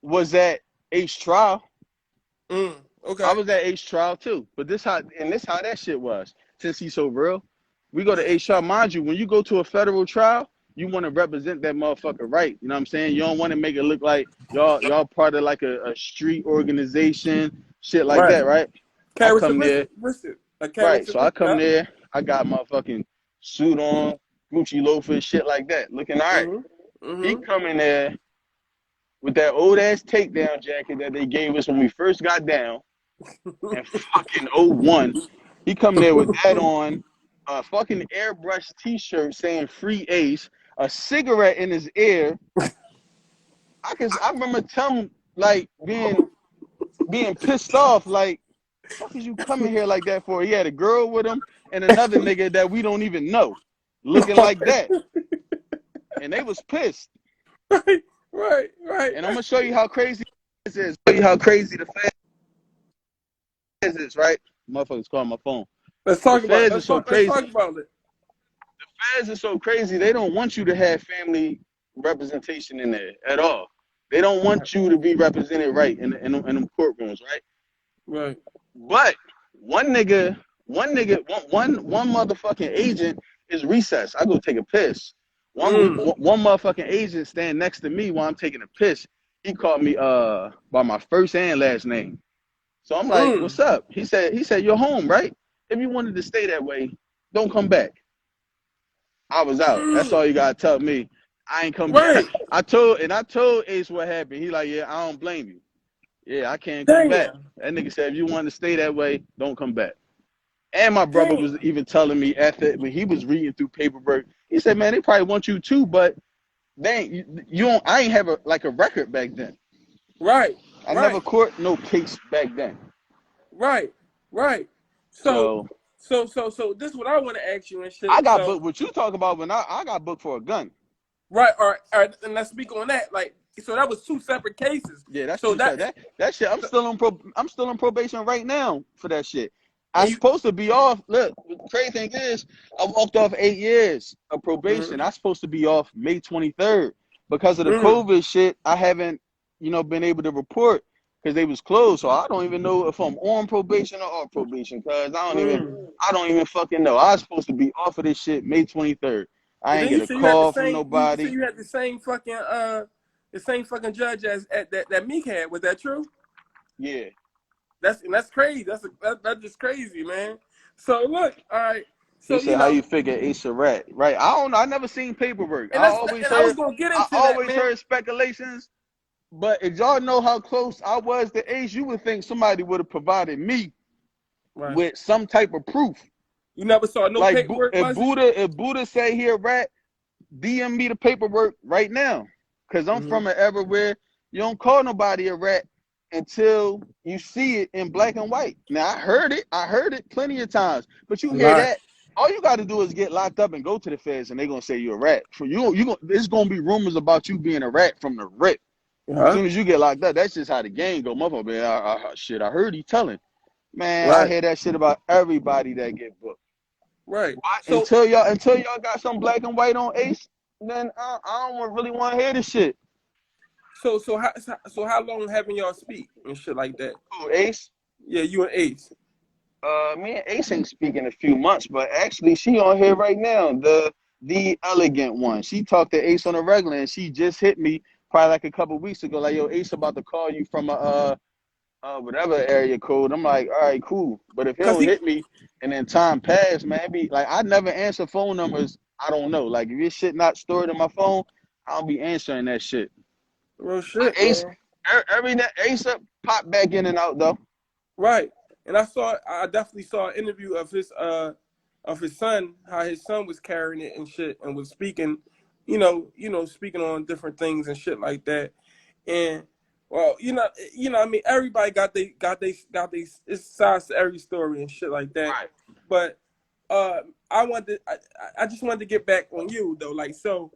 was at H trial. I okay. was at H trial too. But this how that shit was. Since he's so real, we go to H trial. Mind you, when you go to a federal trial, you want to represent that motherfucker right. You know what I'm saying? You don't want to make it look like y'all part of like a street organization, shit like Right. that, right? I come there, right? So I come there, I got motherfucking suit on, Gucci loafers, shit like that, looking all right. He come in there with that old ass takedown jacket that they gave us when we first got down in fucking '01. He come there with that on, a fucking airbrush t-shirt saying free Ace, a cigarette in his ear. I remember telling like being pissed off, like, fuck is you coming here like that for? He had a girl with him and another nigga that we don't even know, looking like that. And they was pissed. Right. And I'm gonna show you how crazy this is. Show you how crazy the feds is, right? Motherfuckers calling my phone. Let's talk about it. Let's talk about it. The feds are so crazy. They don't want you to have family representation in there at all. They don't want you to be represented right in them courtrooms, right? Right. But one motherfucking agent is recessed. I go take a piss. One motherfucking agent stand next to me while I'm taking a piss. He called me by my first and last name. So I'm like, what's up? He said, you're home, right? If you wanted to stay that way, don't come back. I was out. That's all you gotta tell me. I ain't come back. I told Ace what happened. He like, yeah, I don't blame you. Yeah, I can't come back. That nigga said, if you want to stay that way, don't come back. And my brother was even telling me after when he was reading through paperwork, he said, man, they probably want you too, but they ain't, you don't. I ain't have a record back then. Right. I never caught no case back then. Right. So this is what I want to ask you and shit. I got booked. What you talk about when I got booked for a gun. Right. All right. And let's speak on that. Like, so that was two separate cases. Yeah, that's so that shit. I'm still on probation right now for that shit. I'm supposed to be off. Look, the crazy thing is, I walked off 8 years of probation. I'm supposed to be off May 23rd because of the COVID shit. I haven't, been able to report because they was closed. So I don't even know if I'm on probation or off probation because I don't even fucking know. I was supposed to be off of this shit May 23rd. I ain't get a call from nobody. You had the same fucking judge as that MEEK had. Was that true? Yeah. That's crazy. That's just crazy, man. So look, all right. So he said, how you figure Ace a rat? Right. I don't know. I never seen paperwork. I was gonna get into that, man. I always heard speculations. But if y'all know how close I was to Ace, you would think somebody would have provided me with some type of proof. You never saw no paperwork? If Buddha say he a rat, DM me the paperwork right now. Because I'm from an era where you don't call nobody a rat until you see it in black and white. Now, I heard it plenty of times. But you hear that, all you got to do is get locked up and go to the feds, and they're going to say you're a rat. For there's going to be rumors about you being a rat from the rip. As soon as you get locked up, that's just how the game go. Motherfucker, man, I heard he telling. Man, I hear that shit about everybody that get booked. Right. So, until y'all got some black and white on Ace, then I don't really want to hear this shit. So how long haven't y'all speak and shit like that? Who, Ace? Yeah, you and Ace. Me and Ace ain't speaking in a few months, but actually she on here right now. The elegant one. She talked to Ace on a regular, and she just hit me probably like a couple weeks ago. Like, yo, Ace about to call you from a whatever area code. I'm like, all right, cool. But if he Cause don't he hit me and then time pass, man, be like, I never answer phone numbers. I don't know. Like, if your shit not stored in my phone, I'll be answering that shit. real shit, Ace, man. every Ace up pop back in and out though. Right. And I definitely saw an interview of his son, how his son was carrying it and shit and was speaking, speaking on different things and shit like that. And well, I mean, everybody it's sides to every story and shit like that. Right. But I just wanted to get back on you though. Like, so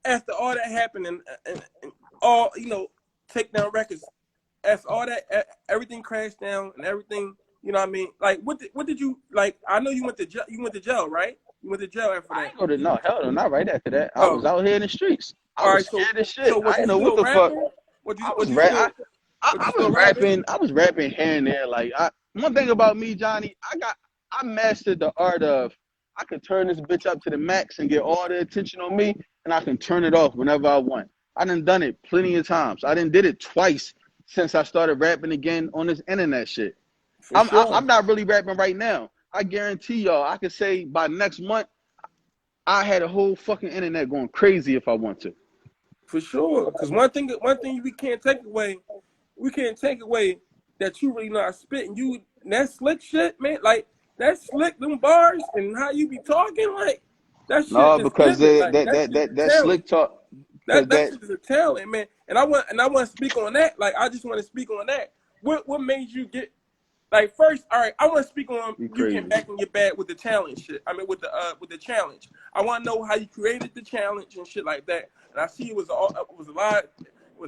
after all that happened and all, Takedown Records, after all that, everything crashed down and everything, you know what I mean? Like, what did you, like, I know you went to jail, right? You went to jail after I that. ain't go to no hell no, not right after that. I was Oh, out here in the streets. I all was right. So, scared as shit. so was I you didn't know what still the fuck. rapping? Was I was was you rap. still, I was rapping? rapping. I was rapping here and there. Like one thing about me, Johnny, I mastered the art of I could turn this bitch up to the max and get all the attention on me, and I can turn it off whenever I want. I done it plenty of times. I did it twice since I started rapping again on this internet shit. For sure. I'm not really rapping right now. I guarantee y'all, I could say by next month, I had a whole fucking internet going crazy if I want to. For sure. Because one thing we can't take away that you really know how to spit and that slick shit, man. Like that slick them bars and how you be talking, like that shit No, is because giving. Like that shit is a that talent. slick talk, because That that shit is a talent, man. And I want to speak on that. Like I just want to speak on that. What made you get like first? All right, I want to speak on you you getting crazy. back in your bag with the challenge shit. I mean with the challenge. I want to know how you created the challenge and shit like that. And I see it was a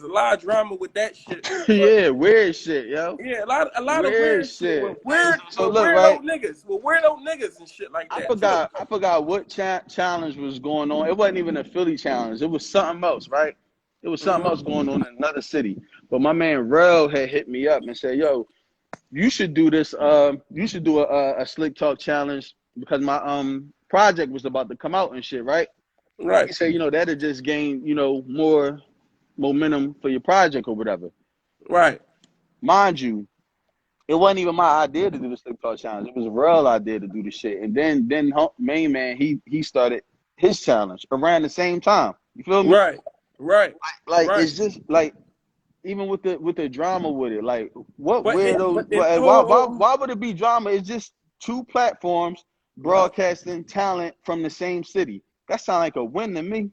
lot of drama with that shit. But Yeah, weird shit, yo. yeah, a lot of Weird weird shit with shit. Like, so look, right? weirdo niggas and shit like that too. I forgot what challenge was going on. It wasn't even a Philly challenge. It was something else, right? It was something Mm-hmm. else going on in another city. But my man Rel had hit me up and said, "Yo, you should do this. You should do a slick talk challenge because my project was about to come out and shit, right?" He Right, said, that'll just gain, more momentum for your project or whatever. right, Mind you, it wasn't even my idea to do the slick talk challenge. It was a real idea to do the shit. And then main man, he started his challenge around the same time. You feel me? right, right, Like right. it's just like even with the drama with it, like what But it, weirdos? but it, Why would it be drama? It's just two platforms yeah. broadcasting talent from the same city. That sounds like a win to me.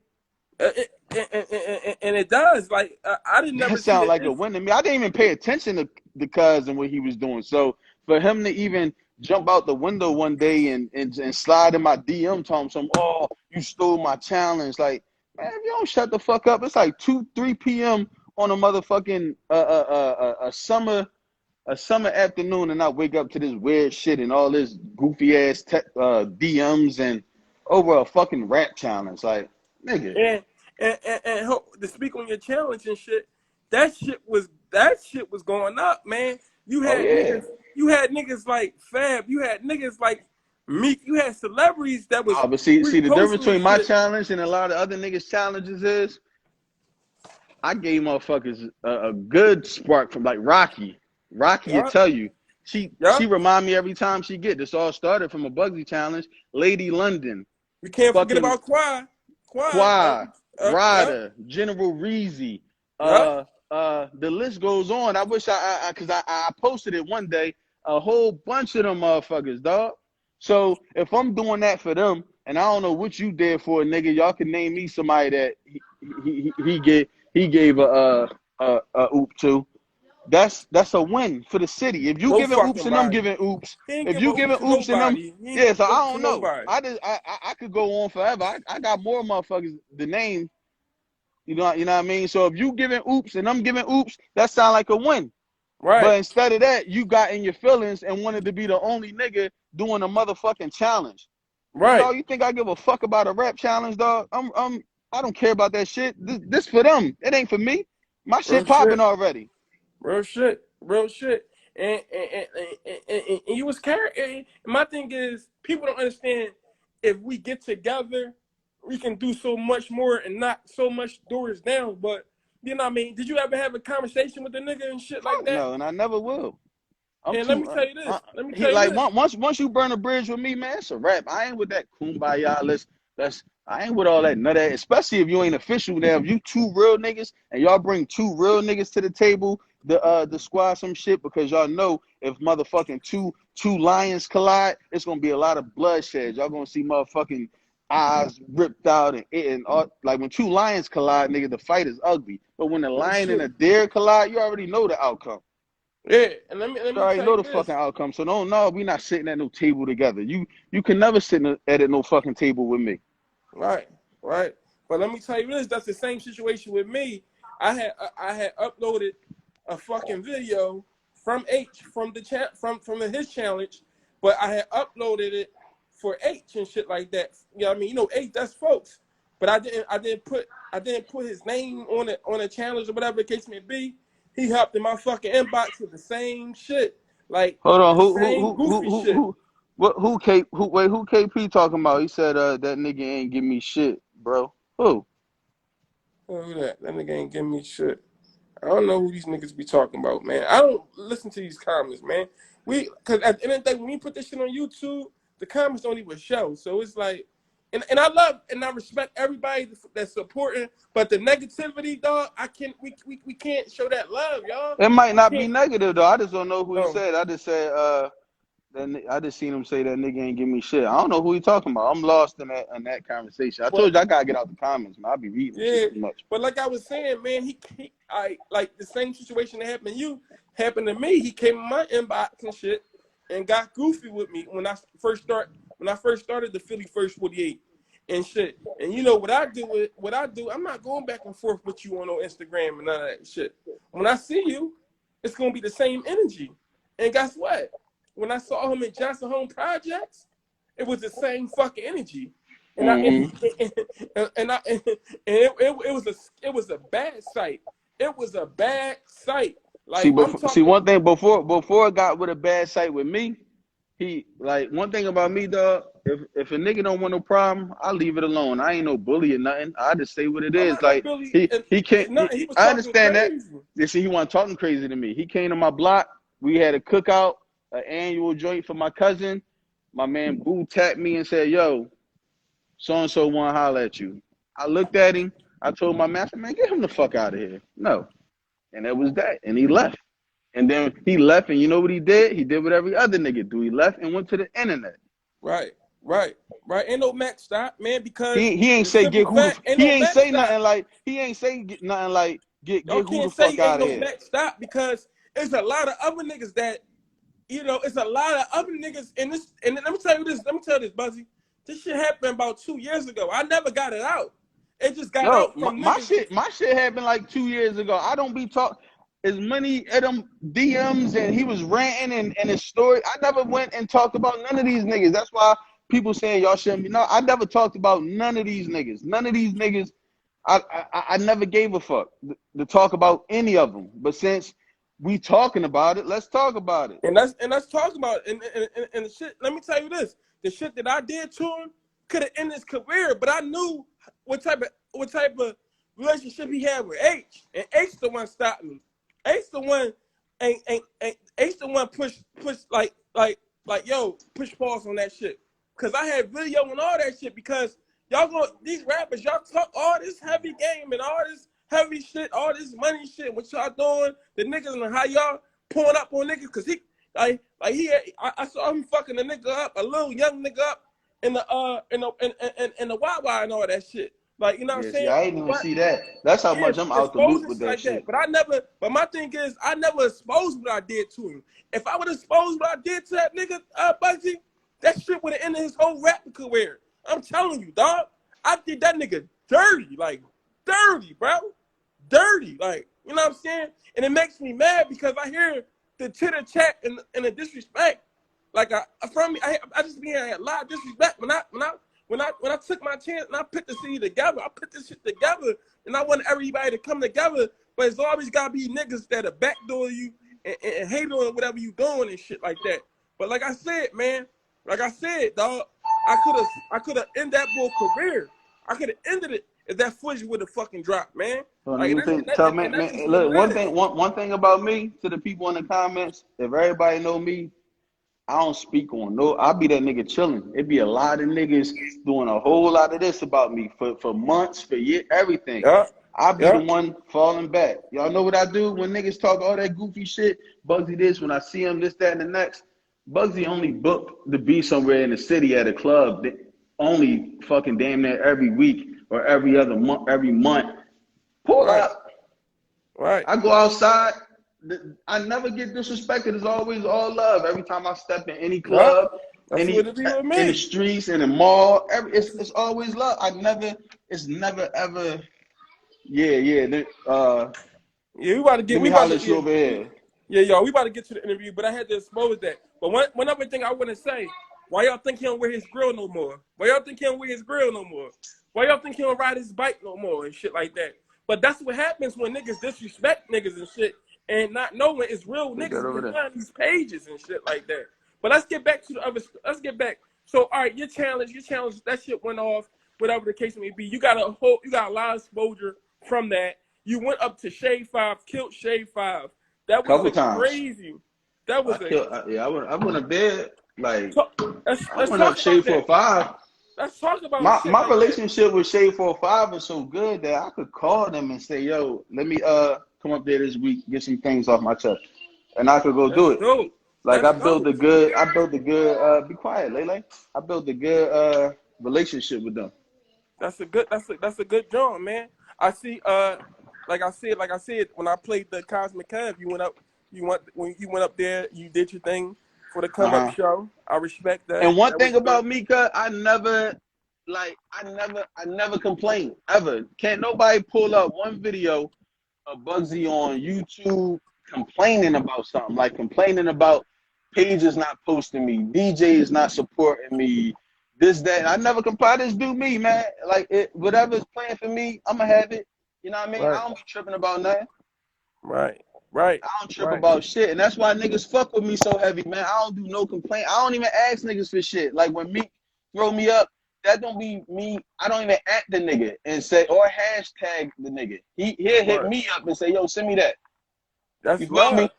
And it does. Like I didn't never That see sounds it. like a win to me. I didn't even pay attention to the cuz and what he was doing. So for him to even jump out the window one day and slide in my DM talking some, oh, you stole my challenge. Like, man, if you don't shut the fuck up, it's like 2, 3 p.m. on a motherfucking a summer afternoon, and I wake up to this weird shit and all this goofy ass DMs and over a fucking rap challenge. Like, nigga. And to speak on your challenge and shit, that shit was going up, man. Oh yeah. You had niggas like Fab, you had niggas like Meek, you had celebrities that was But see the difference reposting between my shit. challenge and a lot of other niggas' challenges is I gave motherfuckers a good spark from like Rocky. Rocky will Yeah, tell you. yeah. She remind me every time she get this. All started from a Bugsy challenge. Lady London, We can't forget fucking about Quad. Quad, Qua, yeah, Ryder, General Reezy. yeah. The list goes on. I wish cause I posted it one day. A whole bunch of them motherfuckers, dog. So if I'm doing that for them, and I don't know what you did for a nigga, y'all can name me somebody that he gave a oop to. That's a win for the city. If you No giving oops fucking and I'm body. giving oops, He ain't if give a you hoop giving to oops and them, nobody. He ain't yeah. give So a I hoop to don't know. nobody. I could go on forever. I got more motherfuckers to name. You know what I mean. So if you giving oops and I'm giving oops, that sound like a win. Right, But instead of that, you got in your feelings and wanted to be the only nigga doing a motherfucking challenge. right. Dog, you think I give a fuck about a rap challenge, dog? I don't care about that shit. This for them. It ain't for me. My Real shit popping shit. already. Real shit. Real shit. and you was carrying. My thing is, people don't understand. If we get together, we can do so much more and not so much doors down. But you know what I mean? Did you ever have a conversation with the nigga and shit like Fuck that? no, and I never will. I'm And let too. me tell you this. Let me He tell you like this. once you burn a bridge with me, man, it's a wrap. I ain't with that kumbaya. I ain't with all that nut ass. Especially if you ain't official. Now, if you two real niggas and y'all bring two real niggas to the table, the squad some shit, because y'all know if motherfucking two lions collide, it's gonna be a lot of bloodshed. Y'all gonna see motherfucking eyes ripped out and all, like when two lions collide, nigga, the fight is ugly. But when a Real lion and shit. a deer collide, you already know the outcome. Yeah, and let You me already tell know you the this. fucking outcome. So no, we not sitting at no table together. You can never sit at no fucking table with me. Right, right. But let me tell you this. That's the same situation with me. I had uploaded a fucking video from H from the his challenge, but I had uploaded it for H and shit like that. You know what I mean? You know H, that's folks. But I didn't put his name on a challenge or whatever the case may be. He hopped in my fucking inbox with the same shit. Like Hold on, the same goofy shit. who KP talking about? He said that nigga ain't give me shit, bro. Who? Who that? That nigga ain't giving me shit. I don't know who these niggas be talking about, man. I don't listen to these comments, man. Cause at the end of the day, when we put this shit on YouTube, the comments don't even show. So it's like, and I love and I respect everybody that's supporting, but the negativity, dog, we can't show that love, y'all. It might We not be can't. negative though. I just don't know who he No, said. I just said I just seen him say that nigga ain't give me shit. I don't know who he talking about. I'm lost in that conversation. I but told you I gotta get out the comments, man. I be reading shit yeah, too much. but like I was saying, man, I like the same situation that happened to you happened to me. He came in my inbox and shit and got goofy with me when I first started the Philly First 48 and shit. And you know what I do, I'm not going back and forth with you on no Instagram and none of that shit. When I see you, it's gonna be the same energy. And guess what? When I saw him in Johnson Home Projects, it was the same fucking energy. And I and, Mm-hmm. and I and it was a bad sight. It was a bad sight. See, Like I'm but see talking. one thing before it got with a bad sight with me, he like one thing about me, dog. If a nigga don't want no problem, I leave it alone. I ain't no bully or nothing. I just say what it I'm is. not no Like Billy he can't. and nothing. He was I talking understand that. crazy. You see, he want talking crazy to me. He came to my block. We had a cookout, an annual joint for my cousin. My man Boo tapped me and said, "Yo, so and so want to holler at you." I looked at him. I told my master, "Man, get him the fuck out of here." No, and that was that. And he left. And then he left, and you know what he did? He did what every other nigga do. He left and went to the internet. Right, right, right. Ain't no max stop, man. Because He ain't the say simple get who the fact, ain't he no ain't max say stop. nothing like nothing like Y'all get who the can't say fuck ain't out of no here. max stop because it's a lot of other niggas that it's a lot of other niggas in this. And let me tell you this. Let me tell you this, Bugsy. This shit happened about 2 years ago. I never got it out. It just got Yo, out from my niggas. shit happened like 2 years ago. I don't be talk as many of them DMs and he was ranting and his story. I never went and talked about none of these niggas. That's why people saying y'all shouldn't be. No, I never talked about none of these niggas. None of these niggas. I never gave a fuck to talk about any of them. But since we talking about it, let's talk about it. And let's talk about it. And the shit. Let me tell you this: the shit that I did to him could have ended his career, but I knew what type of relationship he had with H, and H the one stopped me. H the one ain't H the one push yo push pause on that shit because I had video and all that shit because y'all go these rappers y'all talk all this heavy game and all this heavy shit, all this money shit. What y'all doing? The niggas and how y'all pulling up on niggas because I saw him fucking a nigga up, a little young nigga up in the Wawa and all that shit. Like, you know what I'm Yeah, see, saying? I ain't even But see that. That's how yeah, much I'm out the loop exposing with shit that like that. shit. But my thing is, I never exposed what I did to him. If I would expose what I did to that nigga, Bugsy, that shit would have ended his whole rap career. I'm telling you, dog. I did that nigga dirty, like dirty, bro. Dirty, like, you know what I'm saying? And it makes me mad because I hear the chitter chat and the disrespect. Like from me, I just be hearing a lot of disrespect when I took my chance and I put the city together. I put this shit together and I want everybody to come together. But it's always gotta be niggas that'll backdoor you and hate on whatever you doing and shit like that. But like I said, man, dog, I could have ended that boy career. I could have ended it if that footage would have fucking dropped, man. Well, Like, let me tell man, that's just what look, it is. one thing about me to the people in the comments, if everybody know me, I don't speak on no. I be that nigga chilling. It be a lot of niggas doing a whole lot of this about me for months, for years, everything. Yeah, I be the yeah, one falling back. Y'all know what I do when niggas talk all that goofy shit? Bugsy this, when I see him, this, that, and the next. Bugsy only booked to be somewhere in the city at a club only fucking damn near every week or every other month, every month. Pull right, up. right. I go outside. I never get disrespected. It's always all love. Every time I step in any Yeah, club, that's what any it be with in the me. streets, in the mall, it's always love. It's never ever. Yeah. Yeah, we about to Let get, me we about holler to, at you yeah, over here. yeah, y'all, we about to get to the interview, but I had to expose that. But one other thing I want to say, why y'all think he don't wear his grill no more? Why y'all think he don't wear his grill no more? Why y'all think he don't ride his bike no more and shit like that? But that's what happens when niggas disrespect niggas and shit and not knowing it's real Take that niggas over there. behind these pages and shit like that. But let's get back to the other. Let's get back. So, all right, your challenge, that shit went off. Whatever the case may be, you got a lot of exposure from that. You went up to Shade 5, killed Shade 5. That was Couple a times. crazy. That was a. I went to bed like I Let's went up talk about Shade that. 4-5. Let's talk about shit My like that. relationship with Shade 4-5 is so good that I could call them and say, yo, let me come up there this week, get some things off my chest. And I could go That's do it. dope. Like That's dope. be quiet, Lele. I built a good relationship with them. That's a good joint, man. I see. Like I said, when I played the Cosmic Cub, when you went up there, you did your thing for the come up Uh-huh. show. I respect that. And one That was thing good. about MEEK, I never complain ever. Can't nobody pull up one video of Bugsy on YouTube complaining about something, like complaining about pages not posting me, DJs not supporting me, this, that. I never compare. This do me, man. Like whatever's playing for me, I'ma have it. You know what I mean? I Right, don't be tripping about nothing. right, right, I don't trip right. about shit. And that's why niggas fuck with me so heavy, man. I don't do no complaint. I don't even ask niggas for shit. Like when Meek throw me up, that don't be me. I don't even at the nigga and say or hashtag the nigga. He'll hit Right. me up and say, yo, send me that. You That's feel me? love.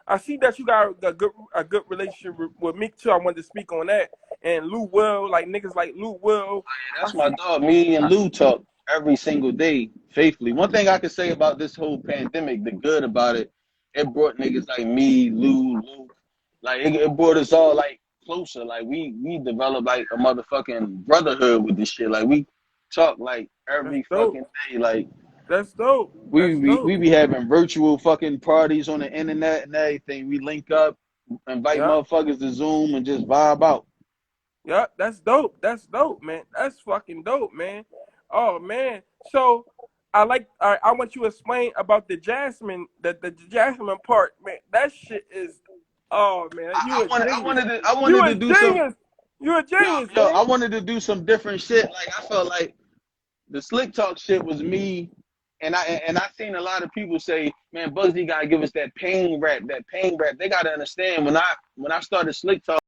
I see that you got a good relationship with Meek too. I wanted to speak on that. And Lou Will, like niggas like Lou Will. I That's my see. dog. Me and Lou talk every single day, faithfully. One thing I can say about this whole pandemic, the good about it, it brought niggas like me, Lou, like it brought us all like closer. Like we developed like a motherfucking brotherhood with this shit. Like we talk like That's every dope. fucking day. Like That's dope. we That's be, dope. we be having virtual fucking parties on the internet and everything. We link up, invite Yeah. motherfuckers to Zoom and just vibe out. Yeah. That's dope. That's dope, man. That's fucking dope, man. Oh man. So I want you to explain about the Jasmine, the Jasmine part, man. That shit is. Oh man, you a genius. I You wanted a to do some. genius. You a genius, I man. wanted to do some different shit. Like I felt like the slick talk shit was me, and I seen a lot of people say, "Man, Bugsy gotta give us that pain rap, that pain rap." They gotta understand when I started slick talk.